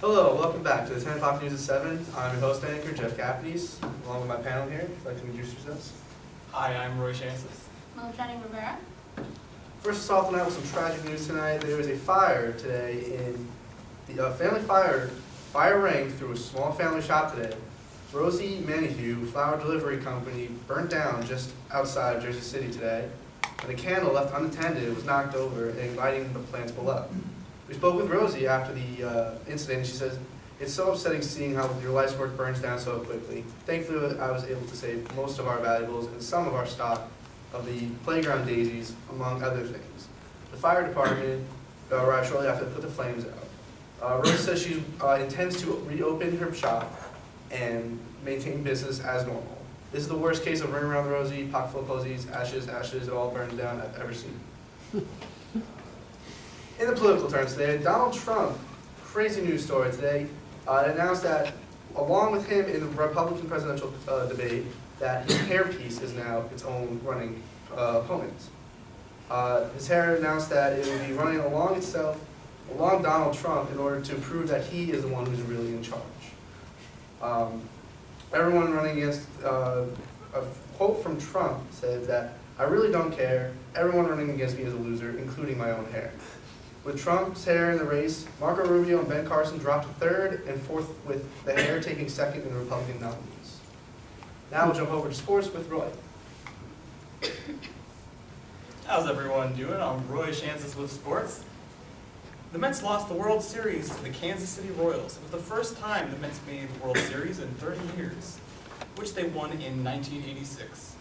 Hello, welcome back to the 10 o'clock news at 7. I'm your host and anchor, Jeff Capides, along with my panel here. If you'd like to introduce yourselves. Hi, I'm Roy Chances. Melanie Rivera. First off tonight with some tragic news tonight. There was a fire today in the family fire rang through a small family shop today. Rosie Manihue Flower Delivery Company burnt down just outside of Jersey City today, and a candle left unattended was knocked over and igniting the plants below. We spoke with Rosie after the incident, and she says, "It's so upsetting seeing how your life's work burns down so quickly. Thankfully, I was able to save most of our valuables and some of our stock of the playground daisies, among other things." The fire department arrived shortly after to put the flames out. Rosie says she intends to reopen her shop and maintain business as normal. This is the worst case of Ring Around the Rosie, pocket full of posies, ashes, it all burns down I've ever seen. In the political terms today, Donald Trump, crazy news story today, announced that along with him in the Republican presidential debate, that his hairpiece is now its own running opponent. His hair announced that it would be running along Donald Trump in order to prove that he is the one who's really in charge. Everyone running against, a quote from Trump said that, "I really don't care. Everyone running against me is a loser, including my own hair." With Trump's hair in the race, Marco Rubio and Ben Carson dropped to third and fourth, with the hair taking second in the Republican nominees. Now we'll jump over to sports with Roy. How's everyone doing? I'm Roy Chances with sports. The Mets lost the World Series to the Kansas City Royals. It was the first time the Mets made the World Series in 30 years, which they won in 1986.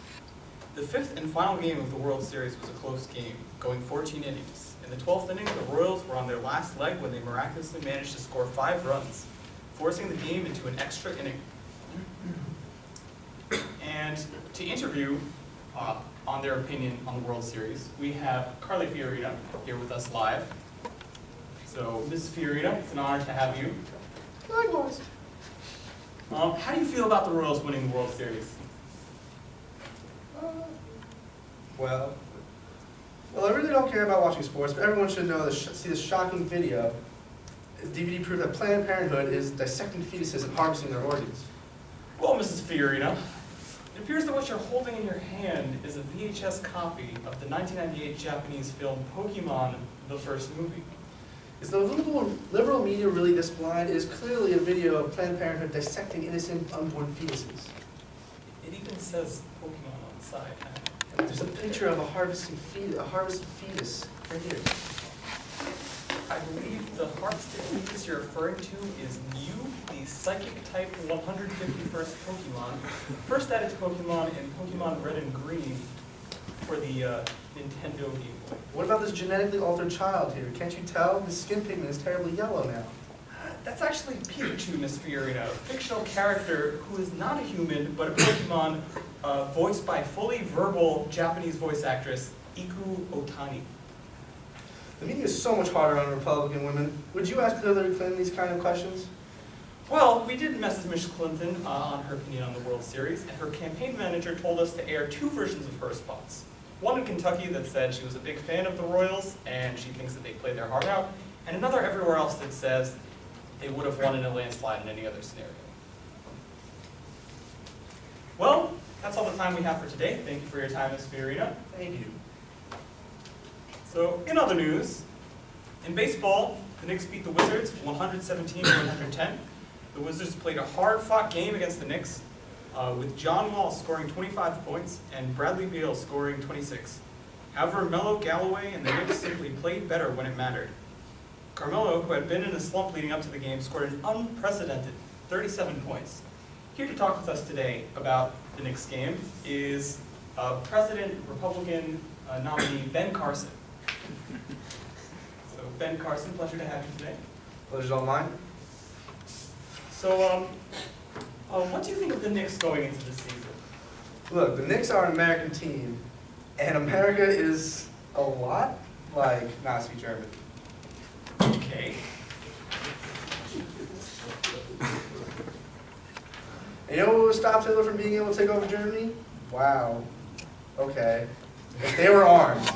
The fifth and final game of the World Series was a close game, going 14 innings. In the 12th inning, the Royals were on their last leg when they miraculously managed to score 5 runs, forcing the game into an extra inning. And to interview on their opinion on the World Series, we have Carly Fiorina here with us live. So, Mrs. Fiorina, it's an honor to have you. Likewise. How do you feel about the Royals winning the World Series? Well, I really don't care about watching sports, but everyone should know see this shocking video. DVD proof that Planned Parenthood is dissecting fetuses and harvesting their organs. Well, Mrs. Fiorina, it appears that what you're holding in your hand is a VHS copy of the 1998 Japanese film Pokemon, the first movie. Is the liberal media really this blind? It is clearly a video of Planned Parenthood dissecting innocent unborn fetuses. It even says Pokemon on the side. There's a picture of a harvested fetus right here. I believe the harvested fetus you're referring to is Mew, the psychic type 151st Pokemon. First added to Pokemon in Pokemon Red and Green for the Nintendo Game Boy. What about this genetically altered child here? Can't you tell? His skin pigment is terribly yellow now. That's actually Pikachu, Miss Fiorina, a fictional character who is not a human, but a Pokemon voiced by fully verbal Japanese voice actress Iku Otani. The media is so much harder on Republican women. Would you ask Hillary Clinton these kind of questions? Well, we did message Ms. Clinton on her opinion on the World Series, and her campaign manager told us to air 2 versions of her response. One in Kentucky that said she was a big fan of the Royals, and she thinks that they played their heart out, and another everywhere else that says they would have won in a landslide in any other scenario. Well, that's all the time we have for today. Thank you for your time, Ms. Fiorina. Thank you. So, in other news, in baseball, the Knicks beat the Wizards 117-110. The Wizards played a hard-fought game against the Knicks, with John Wall scoring 25 points and Bradley Beal scoring 26. However, Melo, Galloway, and the Knicks simply played better when it mattered. Carmelo, who had been in a slump leading up to the game, scored an unprecedented 37 points. Here to talk with us today about the Knicks game is President Republican nominee Ben Carson. So Ben Carson, pleasure to have you today. Pleasure's all mine. So what do you think of the Knicks going into this season? Look, the Knicks are an American team, and America is a lot like Nazi Germany. Okay. And you know what would stop Hitler from being able to take over Germany? Wow. Okay. If they were armed.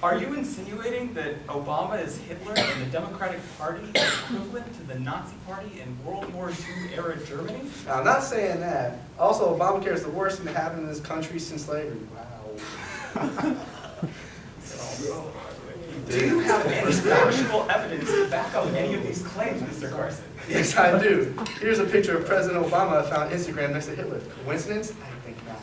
Are you insinuating that Obama is Hitler and the Democratic Party is equivalent to the Nazi Party in World War II era Germany? Now, I'm not saying that. Also, Obamacare is the worst thing to happen in this country since slavery. Wow. Do you have any factual evidence to back up any of these claims, Mr. Carson? Yes, I do. Here's a picture of President Obama I found on Instagram next to Hitler. Coincidence? I think not.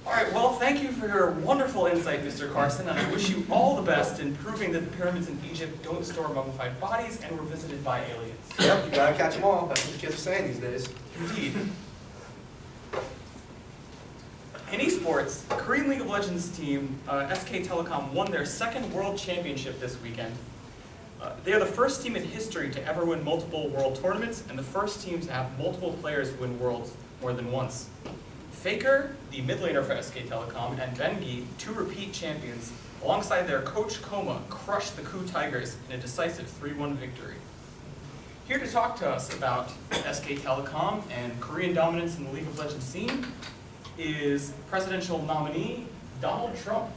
All right, well, thank you for your wonderful insight, Mr. Carson, and I wish you all the best in proving that the pyramids in Egypt don't store mummified bodies and were visited by aliens. Yep, you gotta catch them all. That's what the kids are saying these days. Indeed. In esports, the Korean League of Legends team, SK Telecom, won their second world championship this weekend. They are the first team in history to ever win multiple world tournaments, and the first team to have multiple players win worlds more than once. Faker, the mid laner for SK Telecom, and Bengi, two repeat champions, alongside their coach Koma, crushed the KOO Tigers in a decisive 3-1 victory. Here to talk to us about SK Telecom and Korean dominance in the League of Legends scene is presidential nominee Donald Trump.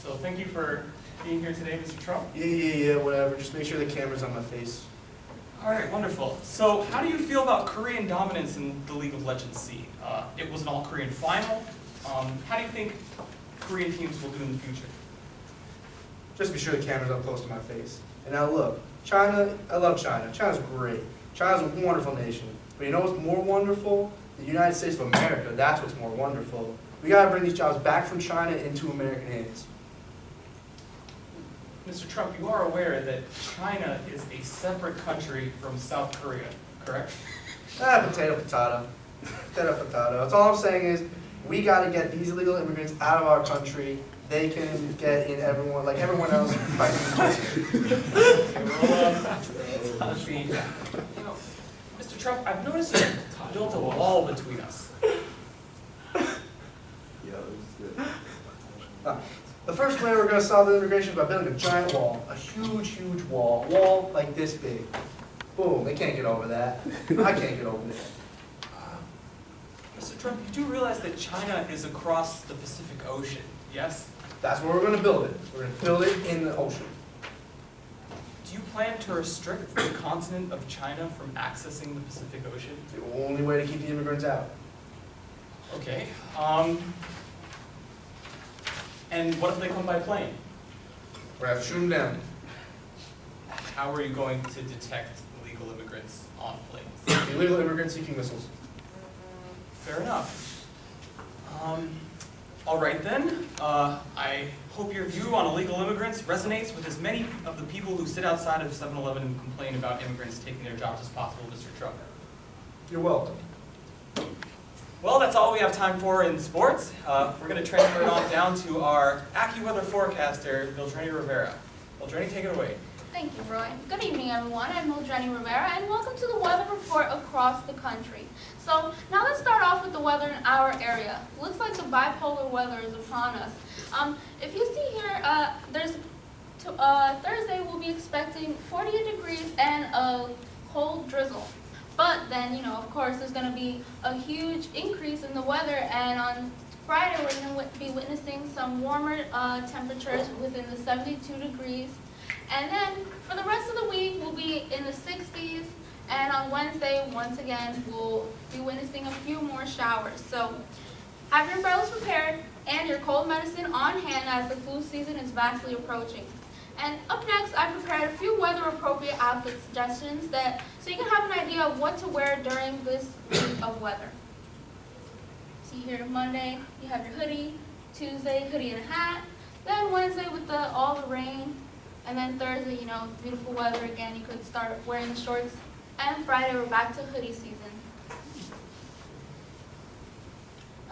So thank you for being here today, Mr. Trump. Yeah, whatever. Just make sure the camera's on my face. All right, wonderful. So how do you feel about Korean dominance in the League of Legends scene? It was an all-Korean final. How do you think Korean teams will do in the future? Just be sure the camera's up close to my face. And now look, China, I love China. China's great. China's a wonderful nation. But you know what's more wonderful? The United States of America. That's what's more wonderful. We gotta bring these jobs back from China into American hands. Mr. Trump, you are aware that China is a separate country from South Korea, correct? Potato, potato. Potato, potato. That's all I'm saying is, we gotta get these illegal immigrants out of our country. They can get in everyone, like everyone else. Let's see. You know, Mr. Trump, I've noticed you built a wall between us. The first way we're gonna solve the immigration is by building a giant wall. A huge, huge wall. A wall like this big. Boom, they can't get over that. I can't get over that. Mr. Trump, you do realize that China is across the Pacific Ocean, yes? That's where we're gonna build it. We're gonna build it in the ocean. Do you plan to restrict the continent of China from accessing the Pacific Ocean? It's the only way to keep the immigrants out. Okay. And what if they come by plane? We're gonna have to shoot them down. How are you going to detect illegal immigrants on planes? Illegal immigrants seeking missiles. Fair enough. All right then. I hope your view on illegal immigrants resonates with as many of the people who sit outside of 7-Eleven and complain about immigrants taking their jobs as possible, Mr. Trump. You're welcome. Well, that's all we have time for in sports. We're going to transfer it on down to our AccuWeather forecaster, Mildreni Rivera. Mildreni, take it away. Thank you, Roy. Good evening, everyone. I'm Mildreni Rivera, and welcome to the weather report across the country. So now let's start off with the weather in our area. Looks like the bipolar weather is upon us. If you see here, Thursday we'll be expecting 48 degrees and a cold drizzle. But then, you know, of course, there's going to be a huge increase in the weather, and on Friday we're going to be witnessing some warmer temperatures within the 72 degrees. And then for the rest of the week, we'll be in the 60s, and on Wednesday, once again, we'll be witnessing a few more showers. So have your umbrellas prepared and your cold medicine on hand as the flu season is vastly approaching. And up next, I prepared a few weather-appropriate outfit suggestions so you can have an idea of what to wear during this week of weather. See here, Monday, you have your hoodie. Tuesday, hoodie and a hat. Then Wednesday with all the rain. And then Thursday, you know, beautiful weather again. You could start wearing the shorts. And Friday, we're back to hoodie season.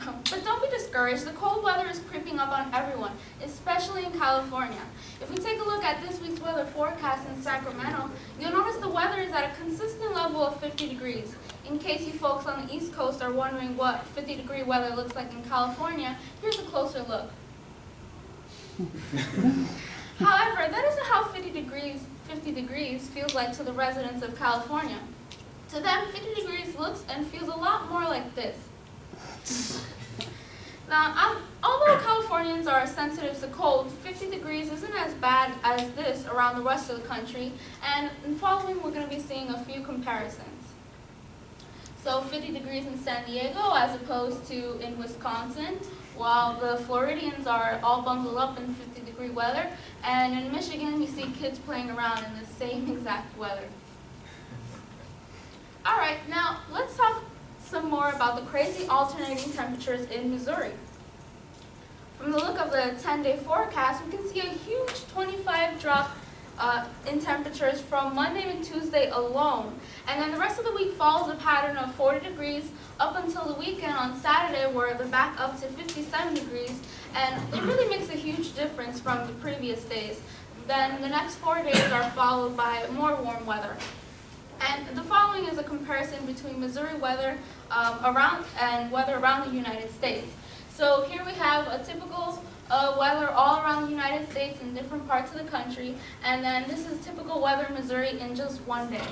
But don't be discouraged. The cold weather is creeping up on everyone, especially in California. If we take a look at this week's weather forecast in Sacramento, you'll notice the weather is at a consistent level of 50 degrees. In case you folks on the East Coast are wondering what 50-degree weather looks like in California, here's a closer look. However, that isn't how 50 degrees feels like to the residents of California. To them, 50 degrees looks and feels a lot more like this. Now, although Californians are sensitive to cold, 50 degrees isn't as bad as this around the rest of the country, and in following we're going to be seeing a few comparisons. So 50 degrees in San Diego as opposed to in Wisconsin, while the Floridians are all bundled up in 50-degree weather, and in Michigan you see kids playing around in the same exact weather. All right, now let's talk some more about the crazy alternating temperatures in Missouri. From the look of the 10-day forecast, we can see a huge 25 drop in temperatures from Monday to Tuesday alone. And then the rest of the week follows a pattern of 40 degrees up until the weekend on Saturday where they're back up to 57 degrees. And it really makes a huge difference from the previous days. Then the next 4 days are followed by more warm weather. And the following is a comparison between Missouri weather weather around the United States. So here we have a typical weather all around the United States in different parts of the country, and then this is typical weather in Missouri in just one day.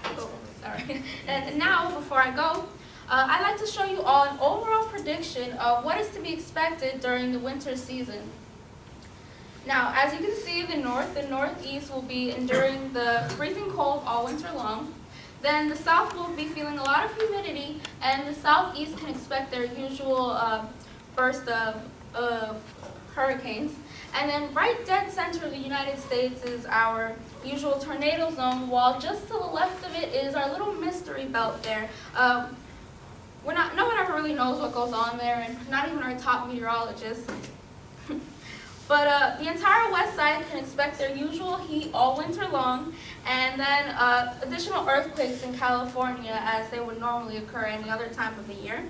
Oh, sorry. And now, before I go, I'd like to show you all an overall prediction of what is to be expected during the winter season. Now, as you can see, the north and northeast will be enduring the freezing cold all winter long. Then the south will be feeling a lot of humidity, and the southeast can expect their usual burst of hurricanes. And then right dead center of the United States is our usual tornado zone, while just to the left of it is our little mystery belt there. No one ever really knows what goes on there, and not even our top meteorologists. But the entire west side can expect their usual heat all winter long, and then additional earthquakes in California as they would normally occur any other time of the year.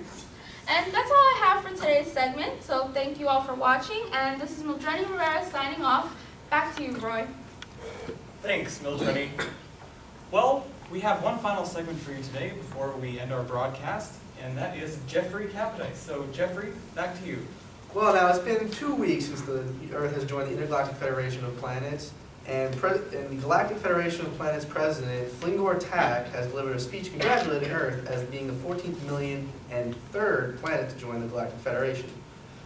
And that's all I have for today's segment, so thank you all for watching, and this is Mildreny Rivera signing off. Back to you, Roy. Thanks, Mildreny. Well, we have one final segment for you today before we end our broadcast, and that is Jeffrey Capodice. So Jeffrey, back to you. Well, now it's been 2 weeks since the Earth has joined the Intergalactic Federation of Planets, and the Galactic Federation of Planets president, Flingor Tak, has delivered a speech congratulating Earth as being the 14th million and third planet to join the Galactic Federation.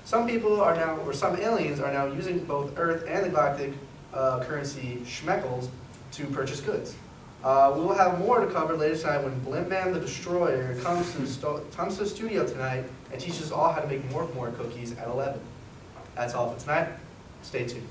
Some aliens are now using both Earth and the galactic currency schmeckles to purchase goods. We will have more to cover later tonight when Blimbam the Destroyer comes to the studio tonight and teaches us all how to make more cookies at 11. That's all for tonight. Stay tuned.